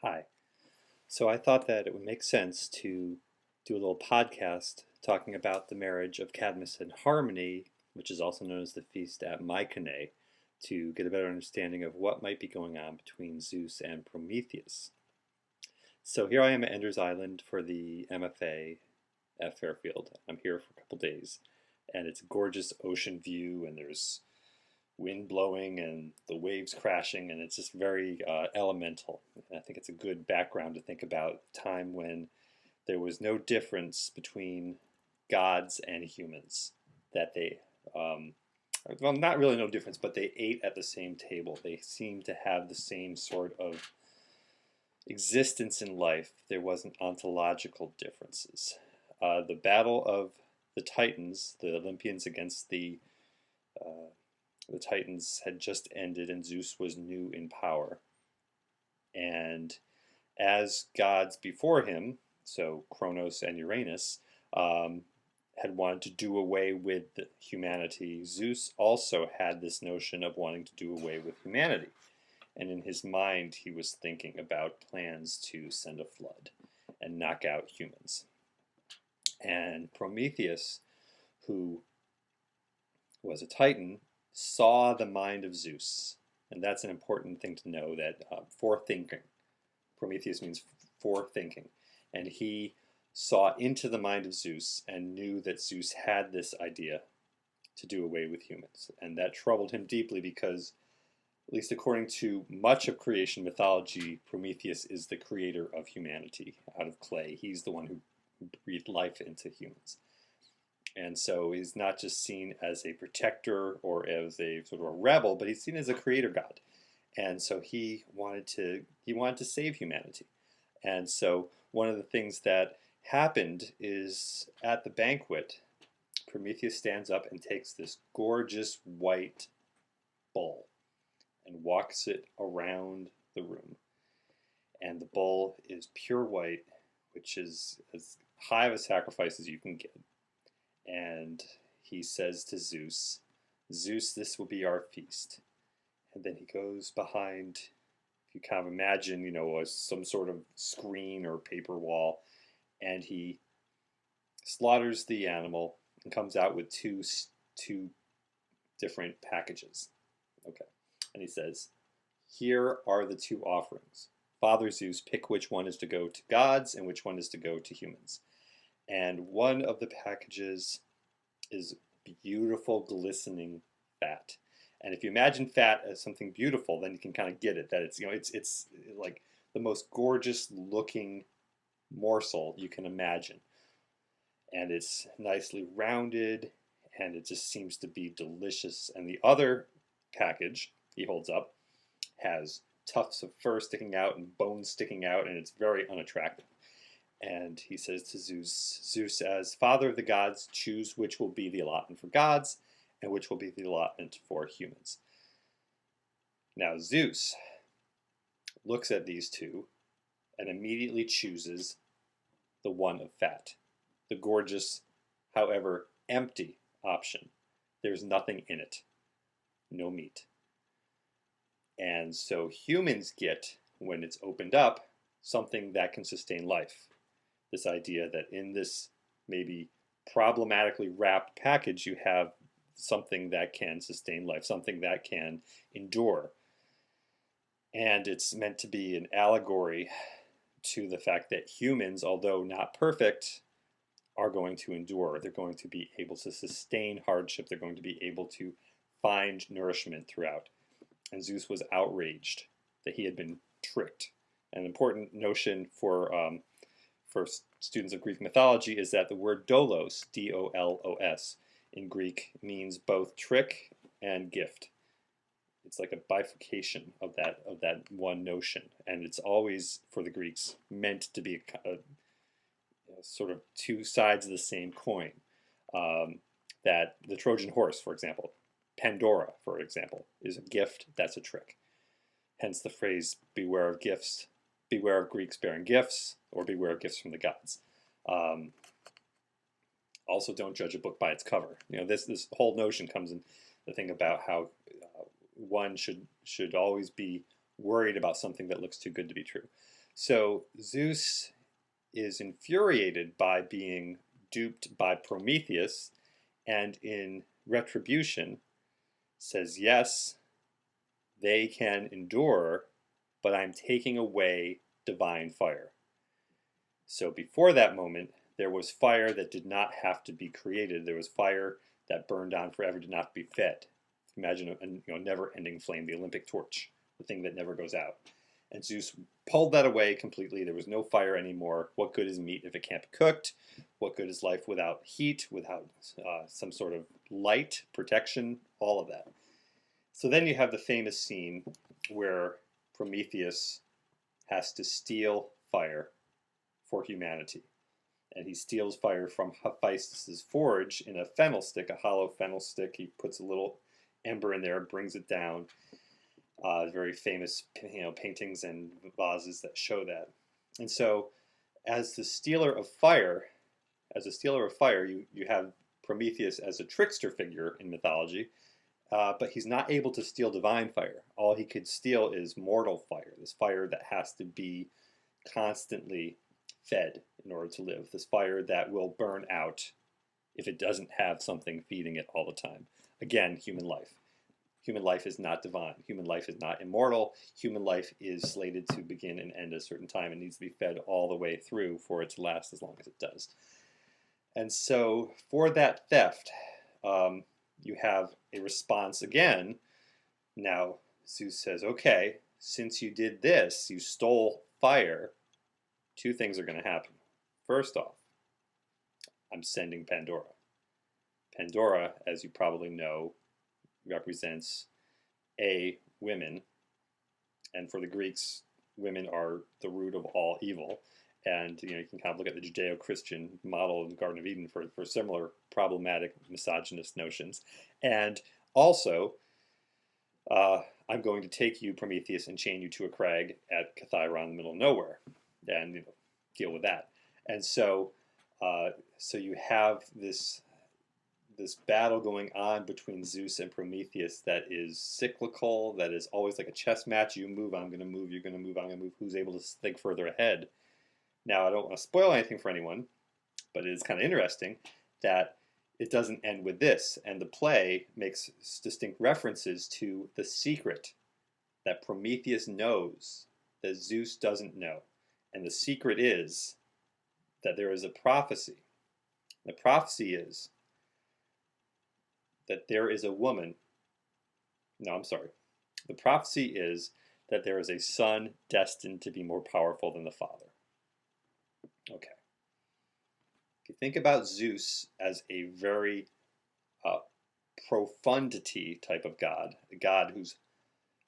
Hi. So I thought that it would make sense to do a little podcast talking about the marriage of Cadmus and Harmony, which is also known as the feast at Mycenae, to get a better understanding of what might be going on between Zeus and Prometheus. So here I am at Ender's Island for the MFA at Fairfield. I'm here for a couple days, and it's a gorgeous ocean view, and there's wind blowing and the waves crashing, and it's just very elemental. And I think it's a good background to think about a time when there was no difference between gods and humans. That they, well, not really no difference, but they ate at the same table. They seemed to have the same sort of existence in life. There wasn't ontological differences. The battle of the Titans, the Olympians against the Titans had just ended, and Zeus was new in power. And as gods before him, so Kronos and Uranus, had wanted to do away with humanity, Zeus also had this notion of wanting to do away with humanity. And in his mind, he was thinking about plans to send a flood and knock out humans. And Prometheus, who was a Titan, saw the mind of Zeus. And that's an important thing to know, that forethinking. Prometheus means forethinking. And he saw into the mind of Zeus and knew that Zeus had this idea to do away with humans. And that troubled him deeply because, at least according to much of creation mythology, Prometheus is the creator of humanity out of clay. He's the one who breathed life into humans. And so he's not just seen as a protector or as a sort of a rebel, but he's seen as a creator god. And so he wanted to save humanity. And so one of the things that happened is at the banquet, Prometheus stands up and takes this gorgeous white bull and walks it around the room. And the bull is pure white, which is as high of a sacrifice as you can get. And he says to Zeus, "Zeus, this will be our feast." And then he goes behind, if you kind of imagine, some sort of screen or paper wall, and he slaughters the animal and comes out with two different packages. Okay. And he says, "Here are the two offerings. Father Zeus, pick which one is to go to gods and which one is to go to humans." And one of the packages is beautiful, glistening fat. And if you imagine fat as something beautiful, then you can kind of get it, that it's like the most gorgeous looking morsel you can imagine. And it's nicely rounded, and it just seems to be delicious. And the other package he holds up has tufts of fur sticking out and bones sticking out, and it's very unattractive. And he says to Zeus, "Zeus, as father of the gods, choose which will be the allotment for gods and which will be the allotment for humans." Now Zeus looks at these two and immediately chooses the one of fat, the gorgeous, however empty option. There's nothing in it, no meat. And so humans get, when it's opened up, something that can sustain life. This idea that in this maybe problematically wrapped package, you have something that can sustain life, something that can endure. And it's meant to be an allegory to the fact that humans, although not perfect, are going to endure. They're going to be able to sustain hardship. They're going to be able to find nourishment throughout. And Zeus was outraged that he had been tricked. An important notion for students of Greek mythology is that the word dolos, D-O-L-O-S, in Greek means both trick and gift. It's like a bifurcation of that one notion, and it's always, for the Greeks, meant to be a sort of two sides of the same coin. That the Trojan horse, for example, Pandora, for example, is a gift, that's a trick. Hence the phrase, beware of gifts, beware of Greeks bearing gifts, or beware of gifts from the gods. Also, don't judge a book by its cover. This whole notion comes in the thing about how one should always be worried about something that looks too good to be true. So Zeus is infuriated by being duped by Prometheus, and in retribution says, yes, they can endure, but I'm taking away divine fire. So before that moment, there was fire that did not have to be created. There was fire that burned on forever, did not have to be fed. Imagine a never-ending flame, the Olympic torch, the thing that never goes out. And Zeus pulled that away completely. There was no fire anymore. What good is meat if it can't be cooked? What good is life without heat, without some sort of light, protection, all of that. So then you have the famous scene where Prometheus has to steal fire for humanity. And he steals fire from Hephaestus' forge in a fennel stick, a hollow fennel stick. He puts a little ember in there, brings it down. Very famous, paintings and vases that show that. And so, as the stealer of fire, you have Prometheus as a trickster figure in mythology, but he's not able to steal divine fire. All he could steal is mortal fire, this fire that has to be constantly fed in order to live, this fire that will burn out if it doesn't have something feeding it all the time. Again, human life. Human life is not divine. Human life is not immortal. Human life is slated to begin and end at a certain time and needs to be fed all the way through for it to last as long as it does. And so for that theft, you have a response again. Now Zeus says, okay, since you did this, you stole fire, two things are going to happen. First off, I'm sending Pandora. Pandora, as you probably know, represents women, and for the Greeks, women are the root of all evil. And you can kind of look at the Judeo-Christian model of the Garden of Eden for similar problematic misogynist notions. And also, I'm going to take you, Prometheus, and chain you to a crag at Cathaeron in the middle of nowhere, and deal with that. And so, so you have this battle going on between Zeus and Prometheus that is cyclical, that is always like a chess match. You move, I'm going to move, you're going to move, I'm going to move. Who's able to think further ahead? Now, I don't want to spoil anything for anyone, but it is kind of interesting that it doesn't end with this. And the play makes distinct references to the secret that Prometheus knows that Zeus doesn't know. And the secret is that there is a prophecy. The prophecy is that there is a woman. No, I'm sorry. The prophecy is that there is a son destined to be more powerful than the father. Okay. If you think about Zeus as a very profundity type of god, a god whose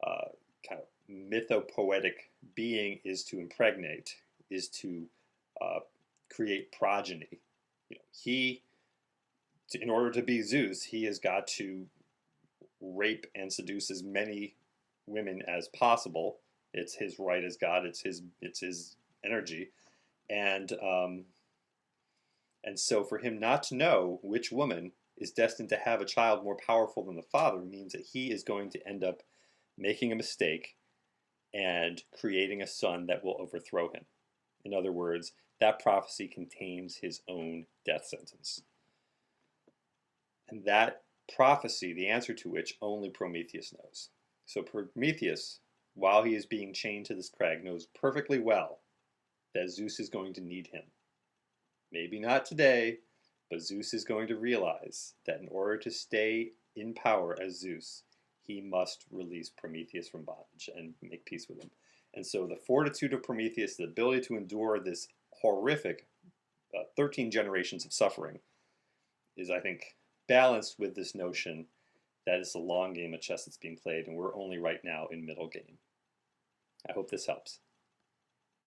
kind of mythopoetic being is to impregnate, is to create progeny. In order to be Zeus, he has got to rape and seduce as many women as possible. It's his right as God. It's his energy, and so for him not to know which woman is destined to have a child more powerful than the father means that he is going to end up making a mistake and creating a son that will overthrow him. In other words, that prophecy contains his own death sentence. And that prophecy, the answer to which only Prometheus knows. So Prometheus, while he is being chained to this crag, knows perfectly well that Zeus is going to need him. Maybe not today, but Zeus is going to realize that in order to stay in power as Zeus, he must release Prometheus from bondage and make peace with him. And so the fortitude of Prometheus, the ability to endure this horrific 13 generations of suffering, is, I think, balanced with this notion that it's a long game of chess that's being played, and we're only right now in middle game. I hope this helps.